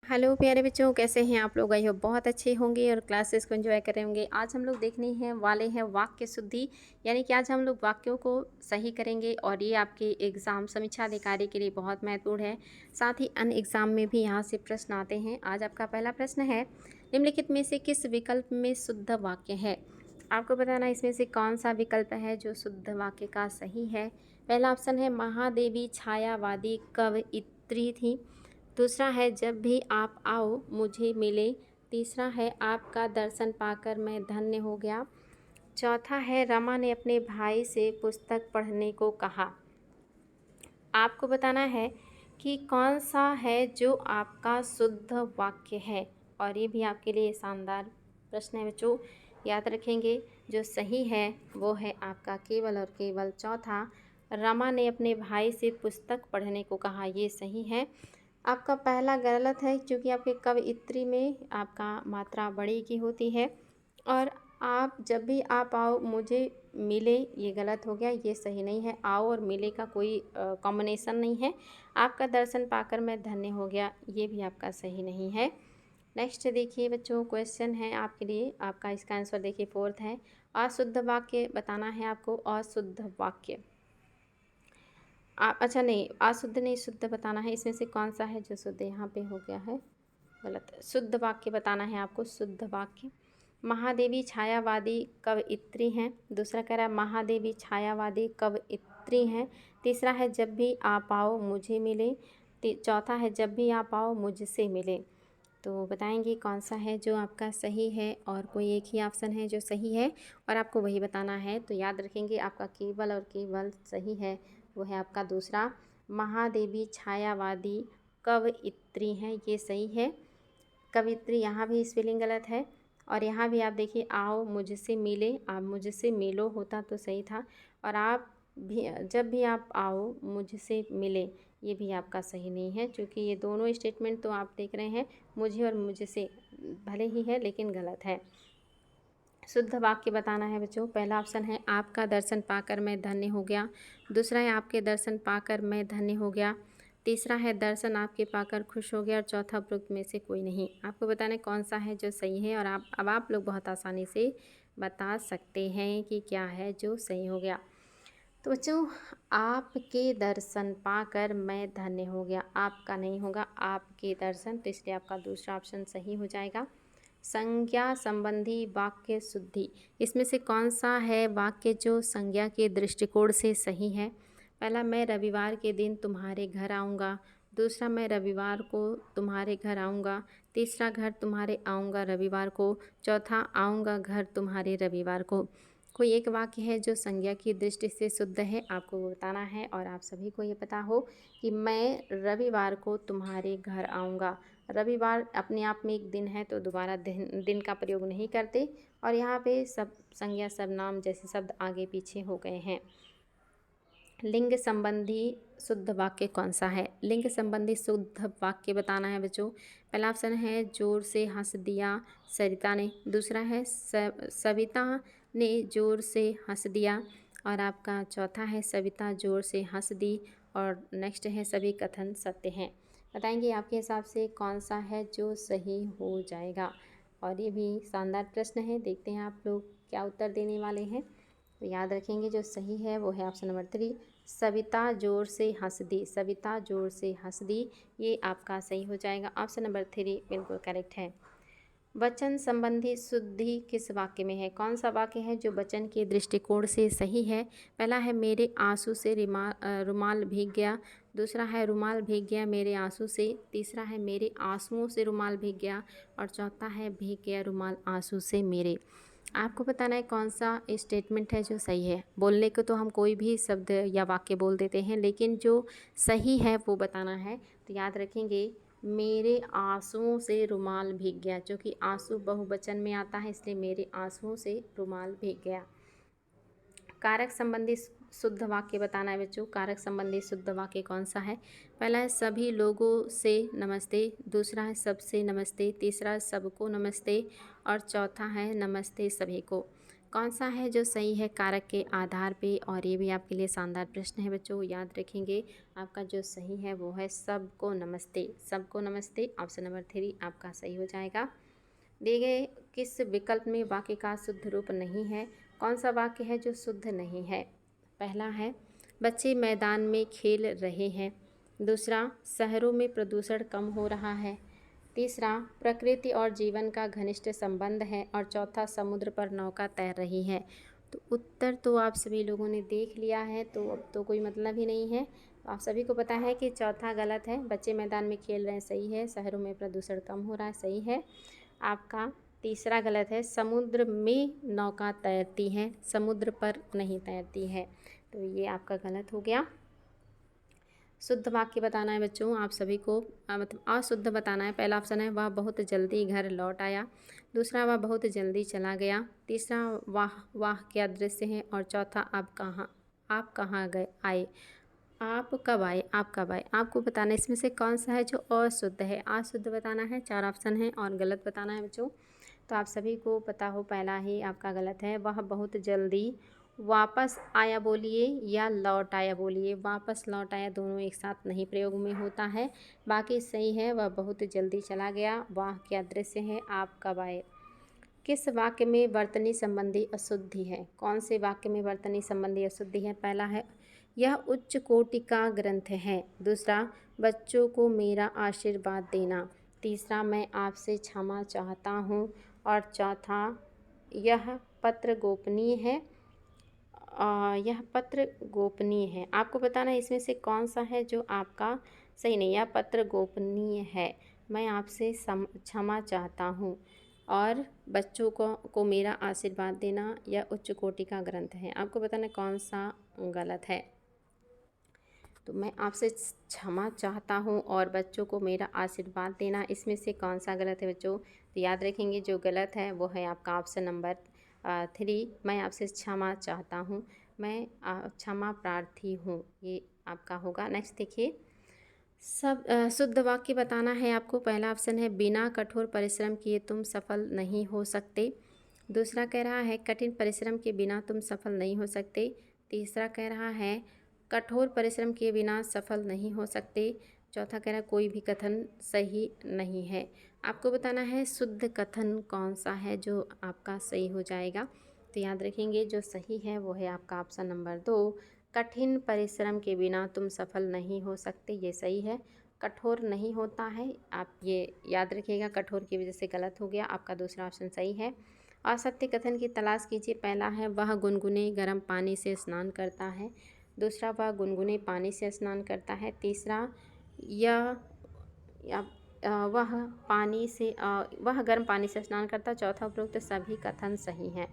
Hello प्यारे बच्चों, कैसे हैं आप लोग? आई होप बहुत अच्छे होंगे और क्लासेस को एंजॉय कर रहे होंगे। आज हम लोग देखने हैं वाले हैं वाक्य शुद्धि, यानी कि आज हम लोग वाक्यों को सही करेंगे और ये आपके एग्ज़ाम समीक्षा अधिकारी के लिए बहुत महत्वपूर्ण है। साथ ही अन्य एग्ज़ाम में भी यहाँ से प्रश्न आते हैं। आज आपका पहला प्रश्न है, निम्नलिखित में से किस विकल्प में शुद्ध वाक्य है? आपको बताना इसमें से कौन सा विकल्प है जो शुद्ध वाक्य का सही है। पहला ऑप्शन है, महादेवी छायावादी कवयित्री थी। दूसरा है, जब भी आप आओ मुझे मिले। तीसरा है, आपका दर्शन पाकर मैं धन्य हो गया। चौथा है, रमा ने अपने भाई से पुस्तक पढ़ने को कहा। आपको बताना है कि कौन सा है जो आपका शुद्ध वाक्य है, और ये भी आपके लिए शानदार प्रश्न है बच्चों, याद रखेंगे। जो सही है वो है आपका केवल और केवल चौथा, रमा ने अपने भाई से पुस्तक पढ़ने को कहा, ये सही है। आपका पहला गलत है, क्योंकि आपके कवयित्री में आपका मात्रा बड़ी की होती है। और आप जब भी आप आओ मुझे मिले, ये गलत हो गया, ये सही नहीं है। आओ और मिले का कोई कॉम्बिनेशन नहीं है। आपका दर्शन पाकर मैं धन्य हो गया, ये भी आपका सही नहीं है। नेक्स्ट देखिए बच्चों, क्वेश्चन है आपके लिए, आपका इसका आंसर देखिए फोर्थ है। अशुद्ध वाक्य बताना है आपको। अशुद्ध वाक्य अच्छा नहीं, अशुद्ध नहीं, शुद्ध बताना है। इसमें से कौन सा है जो शुद्ध? यहाँ पे हो गया है गलत। शुद्ध वाक्य बताना है आपको। शुद्ध वाक्य, महादेवी छायावादी कवयित्री हैं। दूसरा कह रहा है महादेवी छायावादी कवयित्री हैं। तीसरा है, जब भी आप आओ मुझे मिले। चौथा है, जब भी आप आओ मुझसे मिले। तो बताएंगे कौन सा है जो आपका सही है, और कोई एक ही ऑप्शन है जो सही है और आपको वही बताना है। तो याद रखेंगे आपका केवल और केवल सही है वो है आपका दूसरा, महादेवी छायावादी कवयित्री हैं, ये सही है। कवित्री यहाँ भी स्पेलिंग गलत है। और यहाँ भी आप देखिए, आओ मुझसे मिले, आप मुझसे मिलो होता तो सही था। और आप भी, जब भी आप आओ मुझसे मिले, ये भी आपका सही नहीं है, क्योंकि ये दोनों स्टेटमेंट तो आप देख रहे हैं मुझे और मुझसे भले ही है लेकिन गलत है। शुद्ध वाक्य बताना है बच्चों। पहला ऑप्शन है, आपका दर्शन पाकर मैं धन्य हो गया। दूसरा है, आपके दर्शन पाकर मैं धन्य हो गया। तीसरा है, दर्शन आपके पाकर खुश हो गया। और चौथा, उपरोक्त में से कोई नहीं। आपको बताना है कौन सा है जो सही है, और आप लोग बहुत आसानी से बता सकते हैं कि क्या है जो सही हो गया। तो बच्चों, आपके दर्शन पाकर मैं धन्य हो गया, आपका नहीं होगा, आपके दर्शन, तो इसलिए आपका दूसरा ऑप्शन सही हो जाएगा। संज्ञा संबंधी वाक्य शुद्धि, इसमें से कौन सा है वाक्य जो संज्ञा के दृष्टिकोण से सही है? पहला, मैं रविवार के दिन तुम्हारे घर आऊँगा। दूसरा, मैं रविवार को तुम्हारे घर आऊँगा। तीसरा, घर तुम्हारे आऊँगा रविवार को। चौथा, आऊँगा घर तुम्हारे रविवार को। कोई एक वाक्य है जो संज्ञा की दृष्टि से शुद्ध है, आपको वो बताना है। और आप सभी को ये पता हो कि मैं रविवार को तुम्हारे घर आऊँगा। रविवार अपने आप में एक दिन है, तो दोबारा दिन का प्रयोग नहीं करते। और यहाँ पे सब संज्ञा सर्वनाम जैसे शब्द आगे पीछे हो गए हैं। लिंग संबंधी शुद्ध वाक्य कौन सा है? लिंग संबंधी शुद्ध वाक्य बताना है बच्चों। पहला ऑप्शन है, जोर से हंस दिया सरिता ने। दूसरा है, सविता ने जोर से हंस दिया। और आपका चौथा है, सविता जोर से हंस दी। और नेक्स्ट है, सभी कथन सत्य हैं। बताएंगे आपके हिसाब से कौन सा है जो सही हो जाएगा। और ये भी शानदार प्रश्न है, देखते हैं आप लोग क्या उत्तर देने वाले हैं। तो याद रखेंगे जो सही है वो है ऑप्शन नंबर 3, सविता जोर से हंस दी। सविता जोर से हंस दी, ये आपका सही हो जाएगा। ऑप्शन नंबर 3 बिल्कुल करेक्ट है। वचन संबंधी शुद्धि किस वाक्य में है? कौन सा वाक्य है जो वचन के दृष्टिकोण से सही है? पहला है, मेरे आंसू से रुमाल भीग गया। दूसरा है, रुमाल भीग गया मेरे आंसू से। तीसरा है, मेरे आंसुओं से रुमाल भीग गया। और चौथा है, भीग गया रुमाल आंसू से मेरे। आपको बताना है कौन सा स्टेटमेंट है जो सही है। बोलने को तो हम कोई भी शब्द या वाक्य बोल देते हैं, लेकिन जो सही है वो बताना है। तो याद रखेंगे, मेरे आंसुओं से रुमाल भीग गया, जो कि आंसू बहुवचन में आता है, इसलिए मेरे आंसुओं से रुमाल भीग गया। कारक संबंधी शुद्ध वाक्य बताना है बच्चों। कारक संबंधी शुद्ध वाक्य कौन सा है? पहला है, सभी लोगों से नमस्ते। दूसरा है, सबसे नमस्ते। तीसरा है, सबको नमस्ते। और चौथा है, नमस्ते सभी को। कौन सा है जो सही है कारक के आधार पे। और ये भी आपके लिए शानदार प्रश्न है बच्चों, याद रखेंगे। आपका जो सही है वो है सबको नमस्ते। सबको नमस्ते, ऑप्शन नंबर 3 आपका सही हो जाएगा। दिए गए किस विकल्प में वाक्य का शुद्ध रूप नहीं है। कौन सा वाक्य है जो शुद्ध नहीं है। पहला है बच्चे मैदान में खेल रहे हैं। दूसरा, शहरों में प्रदूषण कम हो रहा है। तीसरा, प्रकृति और जीवन का घनिष्ठ संबंध है। और चौथा, समुद्र पर नौका तैर रही है। तो उत्तर तो आप सभी लोगों ने देख लिया है, तो अब तो कोई मतलब ही नहीं है। आप सभी को पता है कि चौथा गलत है। बच्चे मैदान में खेल रहे हैं सही है। शहरों में प्रदूषण कम हो रहा है सही है। आपका तीसरा गलत है, समुद्र में नौका तैरती है, समुद्र पर नहीं तैरती है। तो ये आपका गलत हो गया। शुद्ध वाक्य बताना है बच्चों आप सभी को, मतलब अशुद्ध बताना है। पहला ऑप्शन है वह बहुत जल्दी घर लौट आया। दूसरा, वह बहुत जल्दी चला गया। तीसरा, वाह वाह क्या दृश्य है। और चौथा, आप कहाँ गए आए, आप कब आए, आप कब आए। आपको बताना है इसमें से कौन सा है जो अशुद्ध है। अशुद्ध बताना है, 4 ऑप्शन है। और गलत बताना है बच्चों। तो आप सभी को पता हो, पहला ही आपका गलत है। वह बहुत जल्दी वापस आया बोलिए या लौट आया बोलिए। वापस लौट आया दोनों एक साथ नहीं प्रयोग में होता है। बाकी सही है, वह बहुत जल्दी चला गया। वाह क्या दृश्य है, आप कब आए। किस वाक्य में वर्तनी संबंधी अशुद्धि है। कौन से वाक्य में वर्तनी संबंधी अशुद्धि है। पहला है यह उच्च कोटि का ग्रंथ है। दूसरा, बच्चों को मेरा आशीर्वाद देना। तीसरा, मैं आपसे क्षमा चाहता हूँ। और चौथा, यह पत्र गोपनीय है। यह पत्र गोपनीय है। आपको बताना है इसमें से कौन सा है जो आपका सही नहीं। यह पत्र गोपनीय है, मैं आपसे क्षमा चाहता हूँ। और बच्चों को मेरा आशीर्वाद देना, यह उच्च कोटि का ग्रंथ है। आपको बताना है कौन सा गलत है। तो मैं आपसे क्षमा चाहता हूँ और बच्चों को मेरा आशीर्वाद देना, इसमें से कौन सा गलत है बच्चों। तो याद रखेंगे जो गलत है वो है आपका ऑप्शन नंबर 3, मैं आपसे क्षमा चाहता हूँ, मैं क्षमा प्रार्थी हूँ, ये आपका होगा। नेक्स्ट देखिए, शुद्ध वाक्य बताना है आपको। पहला ऑप्शन है बिना कठोर परिश्रम किए तुम सफल नहीं हो सकते। दूसरा कह रहा है कठिन परिश्रम के बिना तुम सफल नहीं हो सकते। तीसरा कह रहा है कठोर परिश्रम के बिना सफल नहीं हो सकते। चौथा कह रहा है कोई भी कथन सही नहीं है। आपको बताना है शुद्ध कथन कौन सा है जो आपका सही हो जाएगा। तो याद रखेंगे जो सही है वो है आपका ऑप्शन नंबर 2, कठिन परिश्रम के बिना तुम सफल नहीं हो सकते, ये सही है। कठोर नहीं होता है, आप ये याद रखिएगा, कठोर की वजह से गलत हो गया। आपका दूसरा ऑप्शन सही है। असत्य कथन की तलाश कीजिए। पहला है वह गुनगुने गर्म पानी से स्नान करता है। दूसरा, वह गुनगुने पानी से स्नान करता है। तीसरा, यह वह गर्म पानी से स्नान करता। चौथा, उपरोक्त सभी कथन सही हैं।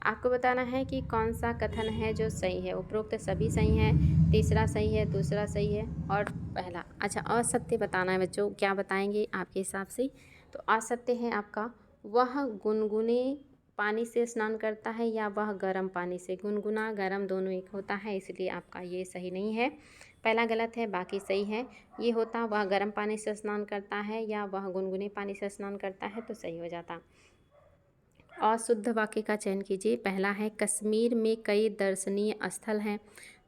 आपको बताना है कि कौन सा कथन है जो सही है। उपरोक्त सभी सही हैं, तीसरा सही है, दूसरा सही है और पहला। अच्छा, असत्य बताना है बच्चों, क्या बताएंगे आपके हिसाब से। तो असत्य है आपका वह गुनगुने पानी से स्नान करता है या वह गर्म पानी से। गुनगुना गर्म दोनों एक होता है, इसलिए आपका ये सही नहीं है। पहला गलत है, बाकी सही है। ये होता वह गर्म पानी से स्नान करता है या वह गुनगुने पानी से स्नान करता है, तो सही हो जाता। अशुद्ध वाक्य का चयन कीजिए। पहला है कश्मीर में कई दर्शनीय स्थल हैं।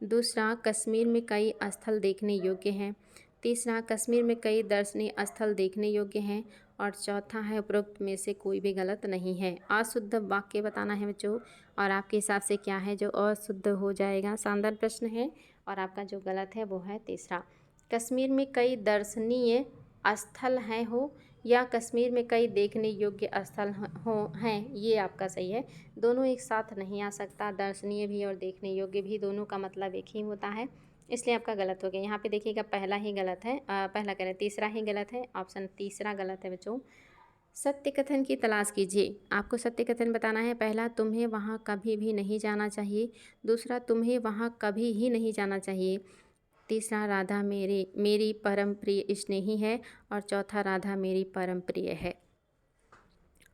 दूसरा, कश्मीर में कई स्थल देखने योग्य हैं। तीसरा, कश्मीर में कई दर्शनीय स्थल देखने योग्य हैं। और चौथा है उपरोक्त में से कोई भी गलत नहीं है। अशुद्ध वाक्य बताना है बच्चों, और आपके हिसाब से क्या है जो अशुद्ध हो जाएगा। शानदार प्रश्न है। और आपका जो गलत है वो है तीसरा, कश्मीर में कई दर्शनीय स्थल हैं हो या कश्मीर में कई देखने योग्य स्थल हो हैं, ये आपका सही है। दोनों एक साथ नहीं आ सकता, दर्शनीय भी और देखने योग्य भी, दोनों का मतलब एक ही होता है, इसलिए आपका गलत हो गया। यहाँ पे देखिएगा पहला ही गलत है, पहला कह रहे तीसरा ही गलत है, ऑप्शन तीसरा गलत है बच्चों। सत्य कथन की तलाश कीजिए। आपको सत्य कथन बताना है। पहला, तुम्हें वहाँ कभी भी नहीं जाना चाहिए। दूसरा, तुम्हें वहाँ कभी ही नहीं जाना चाहिए। तीसरा, राधा मेरी परम प्रिय स्नेही है। और चौथा, राधा मेरी परम प्रिय है।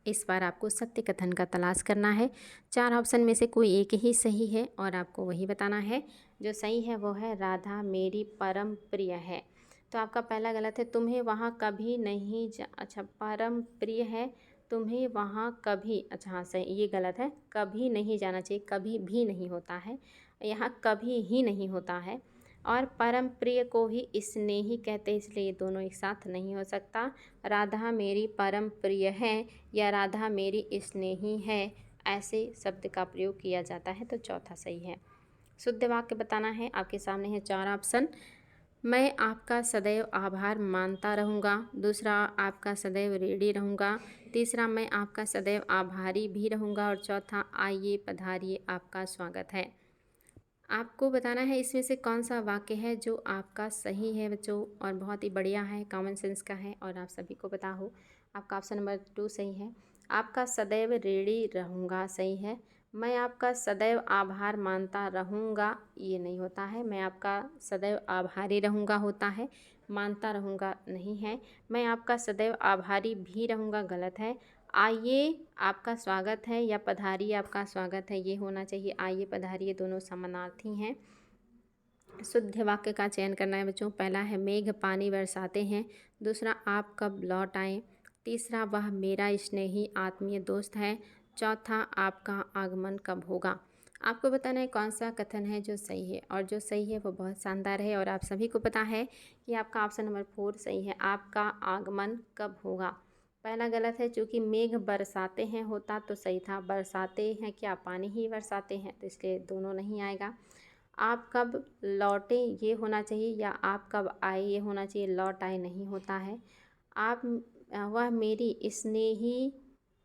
इस बार आपको सत्य कथन का तलाश करना है। 4 ऑप्शन में से कोई एक ही सही है और आपको वही बताना है। जो सही है वो है राधा मेरी परम प्रिय है। तो आपका पहला गलत है, तुम्हें वहाँ कभी नहीं अच्छा परम प्रिय है, तुम्हें वहाँ कभी, अच्छा हाँ सही, ये गलत है, कभी नहीं जाना चाहिए, कभी भी नहीं होता है, यहाँ कभी ही नहीं होता है। और परम प्रिय को ही स्नेही कहते हैं, इसलिए ये दोनों एक साथ नहीं हो सकता। राधा मेरी परम प्रिय है या राधा मेरी स्नेही है, ऐसे शब्द का प्रयोग किया जाता है, तो चौथा सही है। शुद्ध वाक्य बताना है, आपके सामने है 4 ऑप्शन। मैं आपका सदैव आभार मानता रहूँगा, दूसरा आपका सदैव ऋणी रहूँगा, तीसरा मैं आपका सदैव आभारी भी रहूँगा, और चौथा आइए पधारिए आपका स्वागत है। आपको बताना है इसमें से कौन सा वाक्य है जो आपका सही है बच्चों, और बहुत ही बढ़िया है, कॉमन सेंस का है और आप सभी को पता हो। आपका ऑप्शन नंबर 2 सही है। आपका सदैव ऋणी रहूँगा सही है। मैं आपका सदैव आभार मानता रहूँगा, ये नहीं होता है। मैं आपका सदैव आभारी रहूँगा होता है, मानता रहूँगा नहीं है। मैं आपका सदैव आभारी भी रहूँगा गलत है। आइए आपका स्वागत है या पधारिए आपका स्वागत है, ये होना चाहिए। आइए पधारिए दोनों समानार्थी हैं। शुद्ध वाक्य का चयन करना है बच्चों। पहला है मेघ पानी बरसाते हैं, दूसरा आप कब लौट आए, तीसरा वह मेरा स्नेही आत्मीय दोस्त है, चौथा आपका आगमन कब होगा। आपको बताना है कौन सा कथन है जो सही है, और जो सही है वो बहुत शानदार है, और आप सभी को पता है कि आपका ऑप्शन नंबर 4 सही है। आपका आगमन कब होगा। पहला गलत है, चूँकि मेघ बरसाते हैं होता तो सही था, बरसाते हैं क्या, पानी ही बरसाते हैं, तो इसलिए दोनों नहीं आएगा। आप कब लौटे ये होना चाहिए, या आप कब आए ये होना चाहिए, लौट आए नहीं होता है। आप वह मेरी स्नेही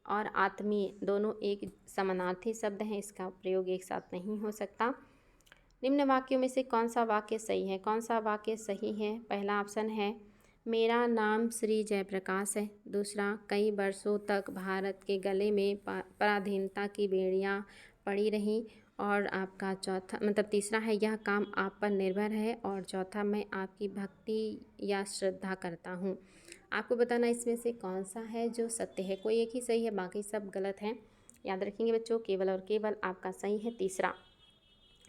और आत्मीय दोनों एक समानार्थी शब्द हैं, इसका प्रयोग एक साथ नहीं हो सकता। निम्न वाक्यों में से कौन सा वाक्य सही है, कौन सा वाक्य सही है। पहला ऑप्शन है मेरा नाम श्री जयप्रकाश है, दूसरा कई वर्षों तक भारत के गले में पराधीनता की बेड़ियाँ पड़ी रहीं, और आपका चौथा मतलब तीसरा है यह काम आप पर निर्भर है, और चौथा मैं आपकी भक्ति या श्रद्धा करता हूँ। आपको बताना इसमें से कौन सा है जो सत्य है। कोई एक ही सही है, बाकी सब गलत हैं। याद रखेंगे बच्चों, केवल और केवल आपका सही है तीसरा,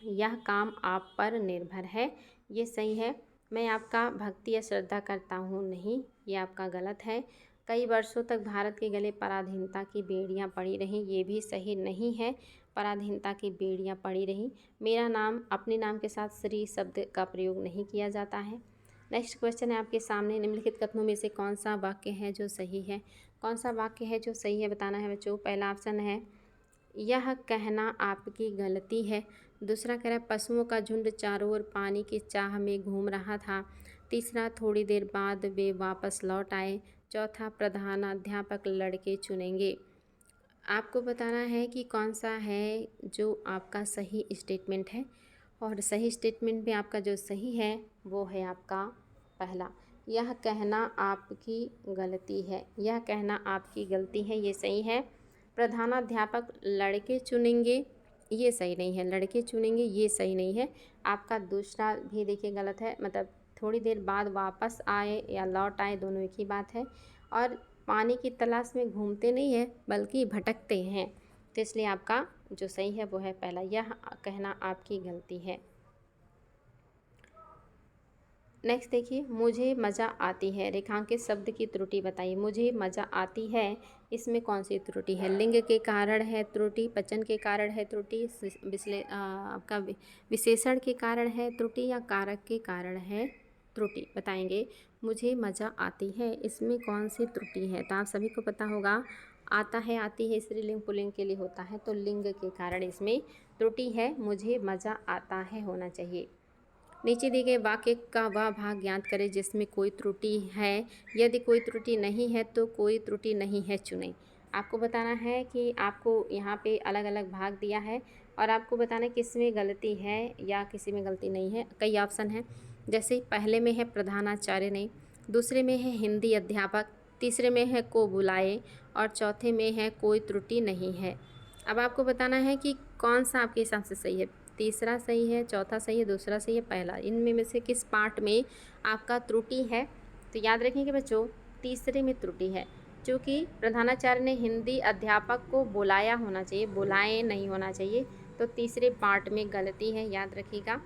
यह काम आप पर निर्भर है, ये सही है। मैं आपका भक्ति या श्रद्धा करता हूँ नहीं, ये आपका गलत है। कई वर्षों तक भारत के गले पराधीनता की बेड़ियाँ पड़ी रहीं, ये भी सही नहीं है। पराधीनता की बेड़ियाँ पड़ी रहीं। मेरा नाम, अपने नाम के साथ श्री शब्द का प्रयोग नहीं किया जाता है। नेक्स्ट क्वेश्चन है आपके सामने, निम्नलिखित कथनों में से कौन सा वाक्य है जो सही है। कौन सा वाक्य है जो सही है बताना है बच्चों। पहला ऑप्शन है यह कहना आपकी गलती है, दूसरा कह रहा है पशुओं का झुंड चारों ओर पानी की चाह में घूम रहा था, तीसरा थोड़ी देर बाद वे वापस लौट आए, चौथा प्रधानाध्यापक लड़के चुनेंगे। आपको बताना है कि कौन सा है जो आपका सही स्टेटमेंट है, और सही स्टेटमेंट में आपका जो सही है वो है आपका पहला, यह कहना आपकी गलती है। यह कहना आपकी गलती है, ये सही है। प्रधानाध्यापक लड़के चुनेंगे, ये सही नहीं है। लड़के चुनेंगे ये सही नहीं है। आपका दूसरा भी देखिए गलत है, मतलब थोड़ी देर बाद वापस आए या लौट आए दोनों एक ही बात है। और पानी की तलाश में घूमते नहीं है बल्कि भटकते हैं, तो इसलिए आपका जो सही है वो है पहला, यह कहना आपकी गलती है। नेक्स्ट देखिए, मुझे मज़ा आती है, रेखांकित शब्द की त्रुटि बताइए। मुझे मज़ा आती है, इसमें कौन सी त्रुटि है। लिंग के कारण है त्रुटि, वचन के कारण है त्रुटि, आपका विशेषण के कारण है त्रुटि, या कारक के कारण है त्रुटि, बताएंगे। मुझे मज़ा आती है, इसमें कौन सी त्रुटि है। तो आप सभी को पता होगा, आता है आती है स्त्रीलिंग पुल्लिंग के लिए होता है, तो लिंग के कारण इसमें त्रुटि है। मुझे मज़ा आता है होना चाहिए। नीचे दिए गए वाक्य का वह भाग ज्ञात करें जिसमें कोई त्रुटि है। यदि कोई त्रुटि नहीं है तो कोई त्रुटि नहीं है चुनें। आपको बताना है कि आपको यहाँ पे अलग अलग भाग दिया है, और आपको बताना है किस में गलती है या किसी में गलती नहीं है। कई ऑप्शन हैं, जैसे पहले में है प्रधानाचार्य ने, दूसरे में है हिंदी अध्यापक, तीसरे में है को बुलाए, और चौथे में है कोई त्रुटि नहीं है। अब आपको बताना है कि कौन सा आपके हिसाब से सही है। तीसरा सही है, चौथा सही है, दूसरा सही है, पहला, इनमें में से किस पार्ट में आपका त्रुटि है। तो याद रखेंगे बच्चों, तीसरे में त्रुटि है, क्योंकि प्रधानाचार्य ने हिंदी अध्यापक को बुलाया होना चाहिए, बुलाए नहीं होना चाहिए, तो तीसरे पार्ट में गलती है, याद रखिएगा।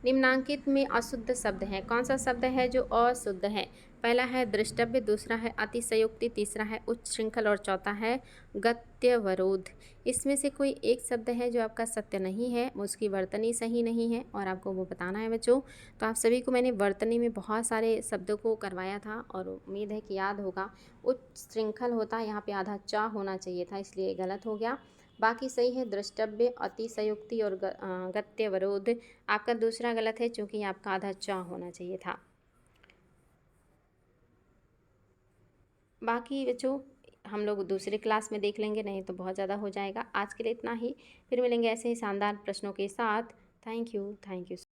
निम्नांकित में अशुद्ध शब्द है, कौन सा शब्द है जो अशुद्ध है? पहला है द्रष्टव्य, दूसरा है अतिशयोक्ति, तीसरा है उच्छृंखल और चौथा है गत्यवरोध। इसमें से कोई एक शब्द है जो आपका सत्य नहीं है, उसकी वर्तनी सही नहीं है और आपको वो बताना है बच्चों। तो आप सभी को मैंने वर्तनी में बहुत सारे शब्दों को करवाया था और उम्मीद है कि याद होगा। उच्छृंखल होता, यहाँ पे आधा चा होना चाहिए था, इसलिए गलत हो गया। बाकी सही है द्रष्टव्य, अतिशयोक्ति और गत्यवरोध। आपका दूसरा गलत है क्योंकि आपका आधा चा होना चाहिए था। बाकी बच्चों हम लोग दूसरे क्लास में देख लेंगे, नहीं तो बहुत ज़्यादा हो जाएगा। आज के लिए इतना ही, फिर मिलेंगे ऐसे ही शानदार प्रश्नों के साथ। Thank you.